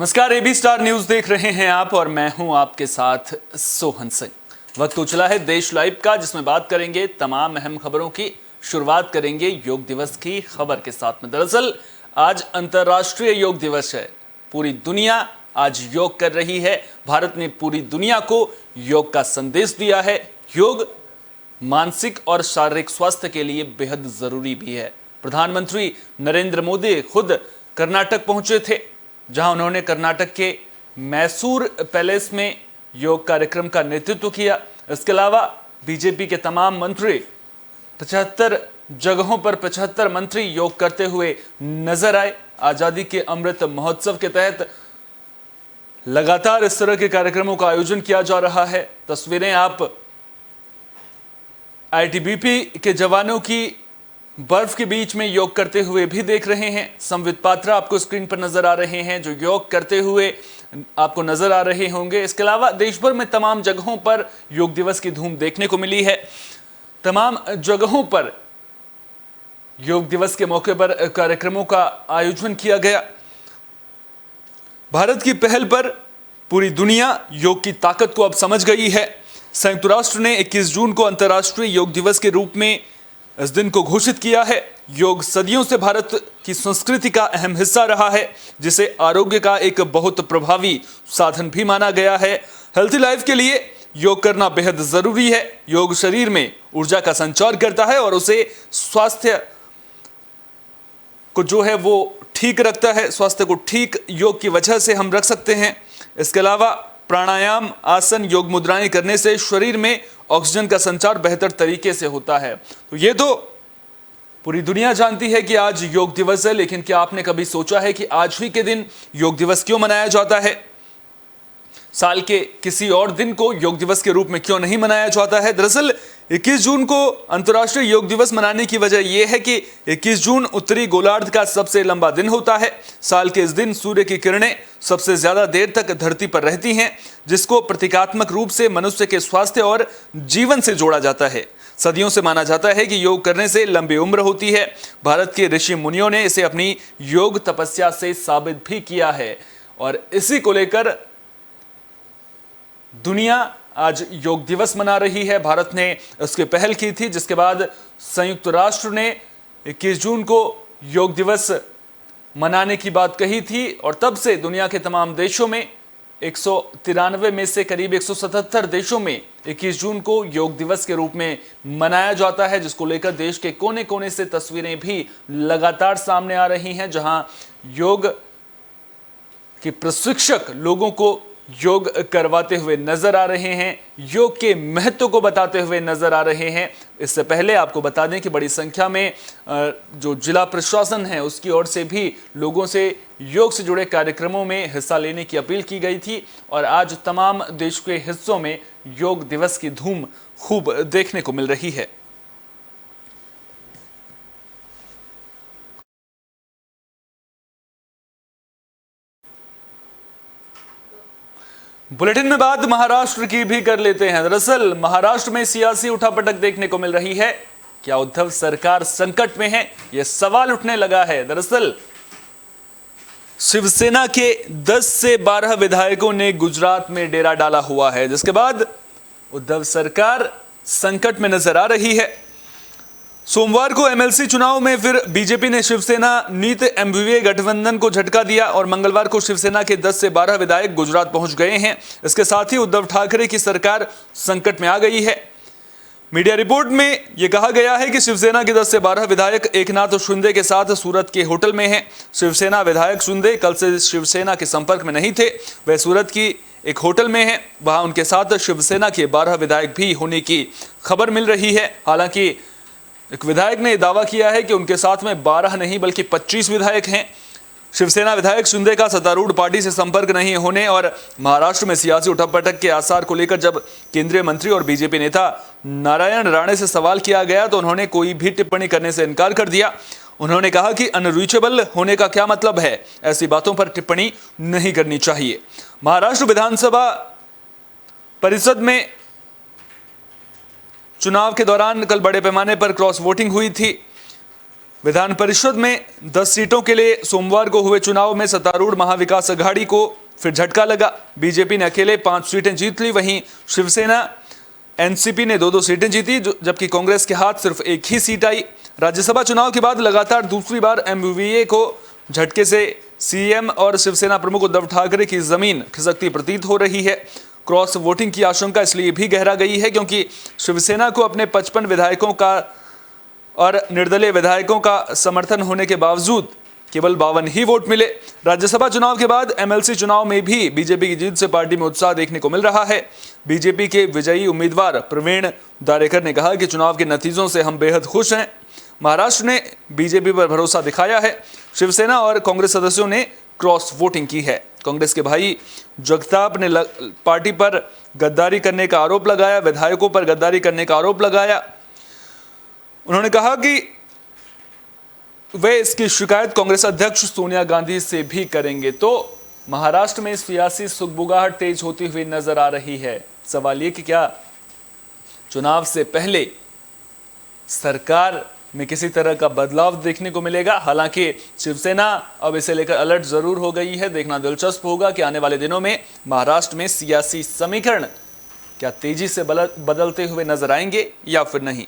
नमस्कार, AB star news देख रहे हैं आप और मैं हूं आपके साथ सोहन सिंह। वक्त उछला है देश लाइव का, जिसमें बात करेंगे तमाम अहम खबरों की। शुरुआत करेंगे योग दिवस की खबर के साथ में। दरअसल आज अंतर्राष्ट्रीय योग दिवस है। पूरी दुनिया आज योग कर रही है। भारत ने पूरी दुनिया को योग का संदेश दिया है। योग मानसिक और शारीरिक स्वास्थ्य के लिए बेहद जरूरी भी है। प्रधानमंत्री नरेंद्र मोदी खुद कर्नाटक पहुंचे थे, जहां उन्होंने कर्नाटक के मैसूर पैलेस में योग कार्यक्रम का नेतृत्व किया। इसके अलावा बीजेपी के तमाम मंत्री 75 जगहों पर 75 मंत्री योग करते हुए नजर आए। आजादी के अमृत महोत्सव के तहत लगातार इस तरह के कार्यक्रमों का आयोजन किया जा रहा है। तस्वीरें आप आईटीबीपी के जवानों की बर्फ के बीच में योग करते हुए भी देख रहे हैं। संबित पात्रा आपको स्क्रीन पर नजर आ रहे हैं, जो योग करते हुए आपको नजर आ रहे होंगे। इसके अलावा देश भर में तमाम जगहों पर योग दिवस की धूम देखने को मिली है। तमाम जगहों पर योग दिवस के मौके पर कार्यक्रमों का आयोजन किया गया। भारत की पहल पर पूरी दुनिया योग की ताकत को अब समझ गई है। संयुक्त राष्ट्र ने 21 जून को अंतर्राष्ट्रीय योग दिवस के रूप में इस दिन को घोषित किया है। योग सदियों से भारत की संस्कृति का अहम हिस्सा रहा है, जिसे आरोग्य का एक बहुत प्रभावी साधन भी माना गया है। हेल्थी लाइफ के लिए योग करना बेहद जरूरी है। योग शरीर में ऊर्जा का संचार करता है और उसे स्वास्थ्य को जो है वो ठीक रखता है। स्वास्थ्य को ठीक योग की वजह से हम रख सकते हैं। इसके अलावा प्राणायाम, आसन, योग मुद्राएं करने से शरीर में ऑक्सीजन का संचार बेहतर तरीके से होता है। तो ये तो पूरी दुनिया जानती है कि आज योग दिवस है, लेकिन क्या आपने कभी सोचा है कि आज ही के दिन योग दिवस क्यों मनाया जाता है? साल के किसी और दिन को योग दिवस के रूप में क्यों नहीं मनाया जाता है? दरअसल 21 जून को अंतर्राष्ट्रीय योग दिवस मनाने की वजह यह है कि 21 जून उत्तरी गोलार्ध का सबसे लंबा दिन होता है। साल के इस दिन सूर्य की किरणें सबसे ज्यादा देर तक धरती पर रहती हैं, जिसको प्रतीकात्मक रूप से मनुष्य के स्वास्थ्य और जीवन से जोड़ा जाता है। सदियों से माना जाता है कि योग करने से लंबी उम्र होती है। भारत के ऋषि मुनियों ने इसे अपनी योग तपस्या से साबित भी किया है और इसी को लेकर दुनिया आज योग दिवस मना रही है। भारत ने इसकी पहल की थी, जिसके बाद संयुक्त राष्ट्र ने 21 जून को योग दिवस मनाने की बात कही थी और तब से दुनिया के तमाम देशों में 193 में से करीब 177 देशों में 21 जून को योग दिवस के रूप में मनाया जाता है, जिसको लेकर देश के कोने कोने से तस्वीरें भी लगातार सामने आ रही हैं, जहां योग के प्रशिक्षक लोगों को योग करवाते हुए नजर आ रहे हैं, योग के महत्व को बताते हुए नजर आ रहे हैं। इससे पहले आपको बता दें कि बड़ी संख्या में जो जिला प्रशासन है उसकी ओर से भी लोगों से योग से जुड़े कार्यक्रमों में हिस्सा लेने की अपील की गई थी और आज तमाम देश के हिस्सों में योग दिवस की धूम खूब देखने को मिल रही है। बुलेटिन में बात महाराष्ट्र की भी कर लेते हैं। दरअसल महाराष्ट्र में सियासी उठापटक देखने को मिल रही है। क्या उद्धव सरकार संकट में है? यह सवाल उठने लगा है। दरअसल शिवसेना के 10 से 12 विधायकों ने गुजरात में डेरा डाला हुआ है, जिसके बाद उद्धव सरकार संकट में नजर आ रही है। सोमवार को एमएलसी चुनाव में फिर बीजेपी ने शिवसेना नीत एमवीए गठबंधन को झटका दिया और मंगलवार को शिवसेना के 10 से 12 विधायक गुजरात पहुंच गए हैं। इसके साथ ही उद्धव ठाकरे की सरकार संकट में आ गई है। मीडिया रिपोर्ट में यह कहा गया है कि शिवसेना के 10 से 12 विधायक एकनाथ शिंदे के साथ सूरत के होटल में हैं। शिवसेना विधायक शिंदे कल से शिवसेना के संपर्क में नहीं थे। वह सूरत की एक होटल में हैं। वहां उनके साथ शिवसेना के 12 विधायक भी होने की खबर मिल रही है। हालांकि एक विधायक ने दावा किया है कि उनके साथ में 12 नहीं बल्कि 25 विधायक हैं। शिवसेना विधायक शिंदे का सत्तारूढ़ पार्टी से संपर्क नहीं होने और महाराष्ट्र में सियासी उठापटक के आसार को लेकर जब केंद्रीय मंत्री और बीजेपी नेता नारायण राणे से सवाल किया गया तो उन्होंने कोई भी टिप्पणी करने से इनकार कर दिया। उन्होंने कहा कि अनरीचेबल होने का क्या मतलब है, ऐसी बातों पर टिप्पणी नहीं करनी चाहिए। महाराष्ट्र विधानसभा परिषद में चुनाव के दौरान कल बड़े पैमाने पर क्रॉस वोटिंग हुई थी। विधान परिषद में 10 सीटों के लिए सोमवार को हुए चुनाव में सत्तारूढ़ महाविकास अघाड़ी को फिर झटका लगा। बीजेपी ने अकेले 5 सीटें जीत ली, वहीं शिवसेना एनसीपी ने 2-2 सीटें जीती, जबकि कांग्रेस के हाथ सिर्फ एक ही सीट आई। राज्यसभा चुनाव के बाद लगातार दूसरी बार एमवीए को झटके से सीएम और शिवसेना प्रमुख उद्धव ठाकरे की जमीन खिसकती प्रतीत हो रही है। क्रॉस वोटिंग की आशंका इसलिए भी गहरा गई है क्योंकि शिवसेना को अपने 55 विधायकों का और निर्दलीय विधायकों का समर्थन होने के बावजूद केवल 52 ही वोट मिले। राज्यसभा चुनाव के बाद एमएलसी चुनाव में भी बीजेपी की जीत से पार्टी में उत्साह देखने को मिल रहा है। बीजेपी के विजयी उम्मीदवार प्रवीण दारेकर ने कहा कि चुनाव के नतीजों से हम बेहद खुश हैं। महाराष्ट्र ने बीजेपी पर भरोसा दिखाया है। शिवसेना और कांग्रेस सदस्यों ने क्रॉस वोटिंग की है। कांग्रेस के भाई जगताप ने पार्टी पर गद्दारी करने का आरोप लगाया, विधायकों पर गद्दारी करने का आरोप लगाया। उन्होंने कहा कि वे इसकी शिकायत कांग्रेस अध्यक्ष सोनिया गांधी से भी करेंगे। तो महाराष्ट्र में सियासी सुगबुगाहट तेज होती हुई नजर आ रही है। सवाल ये कि क्या चुनाव से पहले सरकार में किसी तरह का बदलाव देखने को मिलेगा। हालांकि शिवसेना अब इसे लेकर अलर्ट जरूर हो गई है। देखना दिलचस्प होगा कि आने वाले दिनों में महाराष्ट्र में सियासी समीकरण क्या तेजी से बदलते हुए नजर आएंगे या फिर नहीं।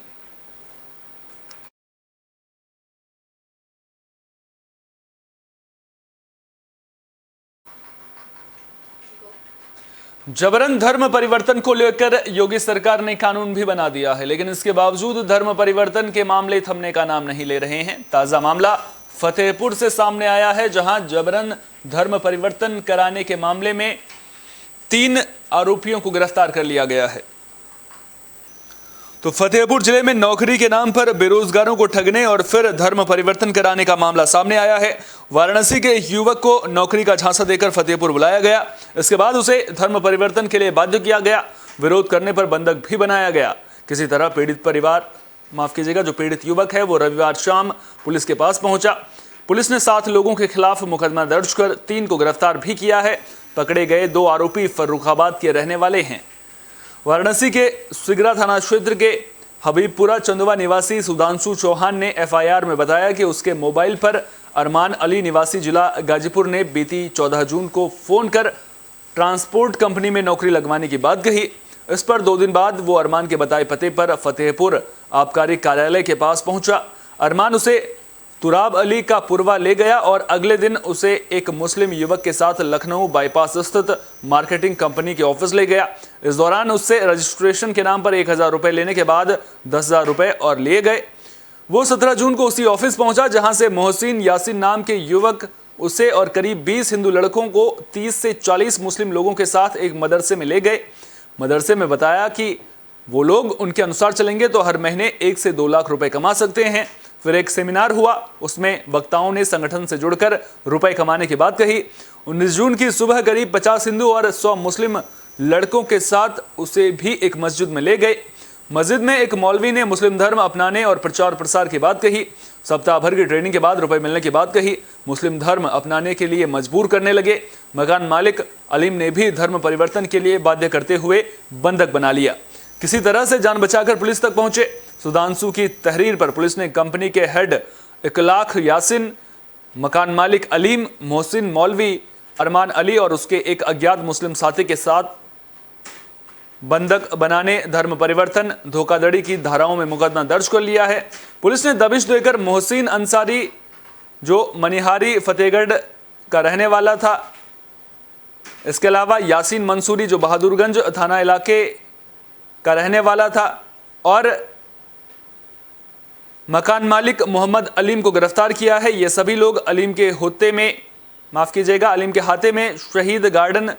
जबरन धर्म परिवर्तन को लेकर योगी सरकार ने कानून भी बना दिया है, लेकिन इसके बावजूद धर्म परिवर्तन के मामले थमने का नाम नहीं ले रहे हैं। ताजा मामला फतेहपुर से सामने आया है, जहां जबरन धर्म परिवर्तन कराने के मामले में 3 आरोपियों को गिरफ्तार कर लिया गया है। तो फतेहपुर जिले में नौकरी के नाम पर बेरोजगारों को ठगने और फिर धर्म परिवर्तन कराने का मामला सामने आया है। वाराणसी के एक युवक को नौकरी का झांसा देकर फतेहपुर बुलाया गया। इसके बाद उसे धर्म परिवर्तन के लिए बाध्य किया गया। विरोध करने पर बंधक भी बनाया गया। किसी तरह जो पीड़ित युवक है वो रविवार शाम पुलिस के पास पहुंचा। पुलिस ने 7 लोगों के खिलाफ मुकदमा दर्ज कर 3 को गिरफ्तार भी किया है। पकड़े गए 2 आरोपी फर्रुखाबाद के रहने वाले हैं। वाराणसी के सिगरा थाना क्षेत्र के हबीबपुरा चंदवा निवासी सुधांशु चौहान ने एफआईआर में बताया कि उसके मोबाइल पर अरमान अली निवासी जिला गाजीपुर ने बीती 14 जून को फोन कर ट्रांसपोर्ट कंपनी में नौकरी लगवाने की बात कही। इस पर 2 दिन बाद वो अरमान के बताए पते पर फतेहपुर आबकारी कार्यालय के पास पहुंचा। अरमान उसे तुराब अली का पुरवा ले गया और अगले दिन उसे एक मुस्लिम युवक के साथ लखनऊ बाईपास स्थित मार्केटिंग कंपनी के ऑफिस ले गया। इस दौरान उससे रजिस्ट्रेशन के नाम पर 1000 रुपए लेने के बाद 10,000 रुपए और लिए गए। वो 17 जून को उसी ऑफिस पहुंचा, जहां से मोहसिन यासीन नाम के युवक उसे और करीब 20 हिंदू लड़कों को 30 से 40 मुस्लिम लोगों के साथ एक मदरसे में ले गए। मदरसे में बताया कि वो लोग उनके अनुसार चलेंगे तो हर महीने 1 से 2 लाख रुपए कमा सकते हैं। फिर एक सेमिनार हुआ, उसमें वक्ताओं ने संगठन से जुड़कर रुपए कमाने की बात कही। 19 जून की सुबह करीब 50 हिंदू और 100 मुस्लिम लड़कों के साथ उसे भी एक मस्जिद में ले गए। मस्जिद में एक मौलवी ने मुस्लिम धर्म अपनाने और प्रचार प्रसार की बात कही। सप्ताह भर की ट्रेनिंग के बाद रुपए मिलने की बात कही। मुस्लिम धर्म अपनाने के लिए मजबूर करने लगे। मकान मालिक अलीम ने भी धर्म परिवर्तन के लिए बाध्य करते हुए बंधक बना लिया। किसी तरह से जान बचाकर पुलिस तक पहुंचे। सुधांशु की तहरीर पर पुलिस ने कंपनी के हेड इकलाख यासिन, मकान मालिक अलीम, मोहसिन मौलवी, अरमान अली और उसके एक अज्ञात मुस्लिम साथी के साथ बंधक बनाने, धर्म परिवर्तन, धोखाधड़ी की धाराओं में मुकदमा दर्ज कर लिया है। पुलिस ने दबिश देकर मोहसिन अंसारी, जो मनिहारी फतेहगढ़ का रहने वाला था, इसके अलावा यासीन मंसूरी, जो बहादुरगंज थाना इलाके का रहने वाला था, और मकान मालिक मोहम्मद अलीम को गिरफ्तार किया है। ये सभी लोग अलीम के हाथे में शहीद गार्डन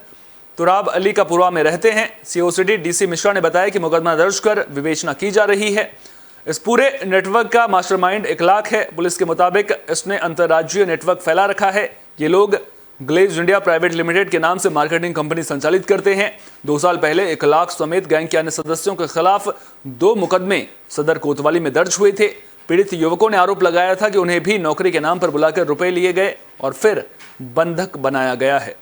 तुराब अली का पुरवा में रहते हैं। सीओसीडी डीसी मिश्रा ने बताया कि मुकदमा दर्ज कर विवेचना की जा रही है। इस पूरे नेटवर्क का मास्टरमाइंड इकलाख है। पुलिस के मुताबिक इसने अंतर्राज्यीय नेटवर्क फैला रखा है। ये लोग ग्लेज इंडिया प्राइवेट लिमिटेड के नाम से मार्केटिंग कंपनी संचालित करते हैं। 2 साल पहले इकलाख समेत गैंग के अन्य सदस्यों के खिलाफ 2 मुकदमे सदर कोतवाली में दर्ज हुए थे। पीड़ित युवकों ने आरोप लगाया था कि उन्हें भी नौकरी के नाम पर बुलाकर रुपए लिए गए और फिर बंधक बनाया गया है।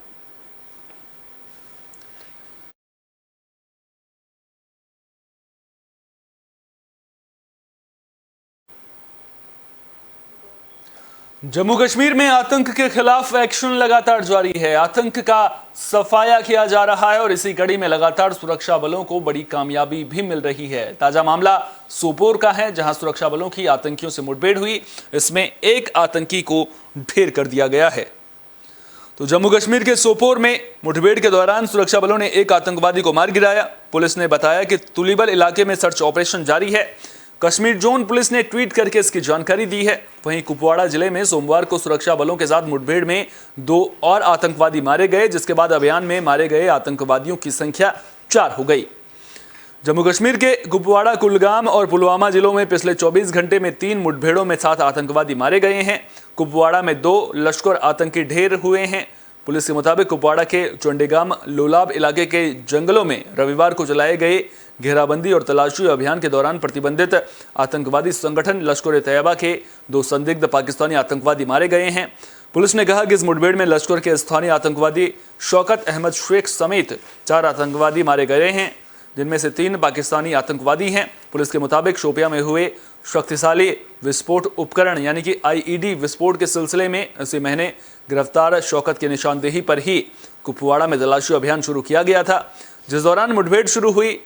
जम्मू कश्मीर में आतंक के खिलाफ एक्शन लगातार जारी है। आतंक का सफाया किया जा रहा है और इसी कड़ी में लगातार सुरक्षा बलों को बड़ी कामयाबी भी मिल रही है। ताजा मामला सोपोर का है, जहां सुरक्षा बलों की आतंकियों से मुठभेड़ हुई। इसमें एक आतंकी को ढेर कर दिया गया है। तो जम्मू कश्मीर के सोपोर में मुठभेड़ के दौरान सुरक्षा बलों ने एक आतंकवादी को मार गिराया। पुलिस ने बताया कि तुलिबल इलाके में सर्च ऑपरेशन जारी है। कश्मीर जोन पुलिस ने ट्वीट करके इसकी जानकारी दी है। वहीं कुपवाड़ा जिले में सोमवार को सुरक्षा बलों के साथ मुठभेड़ में 2 और आतंकवादी मारे गए, जिसके बाद अभियान में मारे गए आतंकवादियों की संख्या 4 हो गई। जम्मू कश्मीर के कुपवाड़ा, कुलगाम और पुलवामा जिलों में पिछले 24 घंटे में 3 मुठभेड़ों में 7 आतंकवादी मारे गए हैं। कुपवाड़ा में 2 लश्कर आतंकी ढेर हुए हैं। पुलिस के मुताबिक कुपवाड़ा के चंडीगाम लोलाब इलाके के जंगलों में रविवार को चलाए गए घेराबंदी और तलाशी अभियान के दौरान प्रतिबंधित आतंकवादी संगठन लश्कर ए तैयबा के 2 संदिग्ध पाकिस्तानी आतंकवादी मारे गए हैं। पुलिस ने कहा कि इस मुठभेड़ में लश्कर के स्थानीय आतंकवादी शौकत अहमद शेख समेत 4 आतंकवादी मारे गए हैं, जिनमें से 3 पाकिस्तानी आतंकवादी हैं। पुलिस के मुताबिक शोपियां में हुए शक्तिशाली विस्फोट उपकरण यानी कि IED विस्फोट के सिलसिले में इसी महीने गिरफ्तार शौकत की निशानदेही पर ही कुपवाड़ा में तलाशी अभियान शुरू किया गया था। जिस दौरान मुठभेड़ शुरू हुई,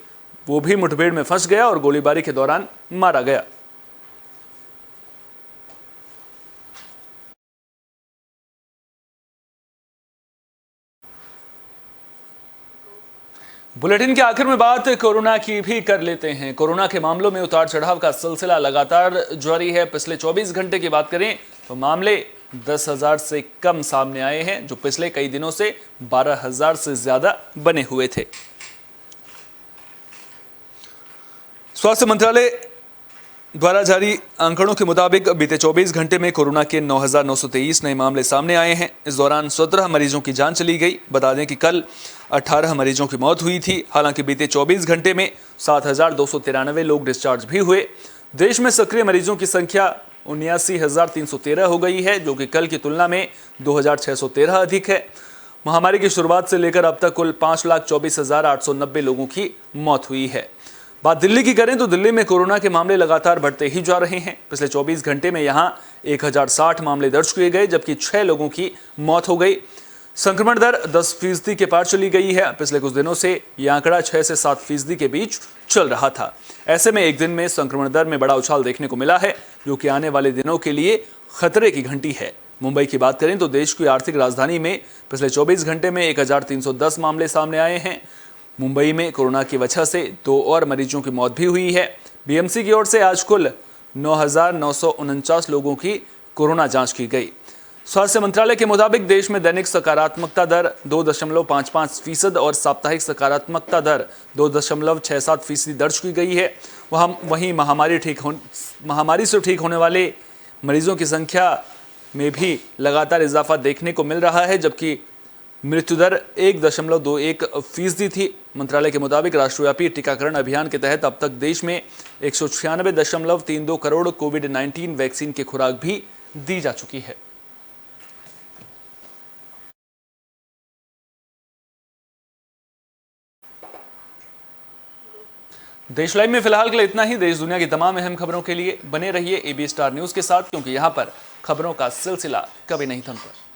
वो भी मुठभेड़ में फंस गया और गोलीबारी के दौरान मारा गया। बुलेटिन के आखिर में बात कोरोना की भी कर लेते हैं। कोरोना के मामलों में उतार चढ़ाव का सिलसिला लगातार जारी है। पिछले 24 घंटे की बात करें तो मामले 10,000 से कम सामने आए हैं, जो पिछले कई दिनों से 12,000 से ज्यादा बने हुए थे। स्वास्थ्य मंत्रालय द्वारा जारी आंकड़ों के मुताबिक बीते 24 घंटे में कोरोना के 9,923 नए मामले सामने आए हैं। इस दौरान 17 मरीजों की जान चली गई। बता दें कि कल 18 मरीजों की मौत हुई थी। हालांकि बीते 24 घंटे में 7,293 लोग डिस्चार्ज भी हुए। देश में सक्रिय मरीजों की संख्या 79,313 हो गई है, जो कि कल की तुलना में 2,613 अधिक है। महामारी की शुरुआत से लेकर अब तक कुल 5,24,890 लोगों की मौत हुई है। बात दिल्ली की करें तो दिल्ली में कोरोना के मामले लगातार बढ़ते ही जा रहे हैं। पिछले 24 घंटे में यहां 1,060 मामले दर्ज किए गए, जबकि 6 लोगों की मौत हो गई। संक्रमण दर 10% के पार चली गई है। पिछले कुछ दिनों से यह आंकड़ा 6 से 7% के बीच चल रहा था। ऐसे में एक दिन में संक्रमण दर में बड़ा उछाल देखने को मिला है, जो कि आने वाले दिनों के लिए खतरे की घंटी है। मुंबई की बात करें तो देश की आर्थिक राजधानी में पिछले 24 घंटे में 1,310 मामले सामने आए हैं। मुंबई में कोरोना की वजह से 2 और मरीजों की मौत भी हुई है। BMC की ओर से आज कुल 9,949 लोगों की कोरोना जांच की गई। स्वास्थ्य मंत्रालय के मुताबिक देश में दैनिक सकारात्मकता दर 2.55% और साप्ताहिक सकारात्मकता दर 2.67% दर्ज की गई है। वहीं महामारी से ठीक होने वाले मरीजों की संख्या में भी लगातार इजाफा देखने को मिल रहा है, जबकि मृत्यु दर 1.21% थी। मंत्रालय के मुताबिक राष्ट्रव्यापी टीकाकरण अभियान के तहत अब तक देश में 196.32 करोड़ कोविड-19 वैक्सीन की खुराक भी दी जा चुकी है। देश लाइव में फिलहाल के लिए इतना ही। देश दुनिया की तमाम अहम खबरों के लिए बने रहिए AB स्टार न्यूज के साथ, क्योंकि यहां पर खबरों का सिलसिला कभी नहीं थमता।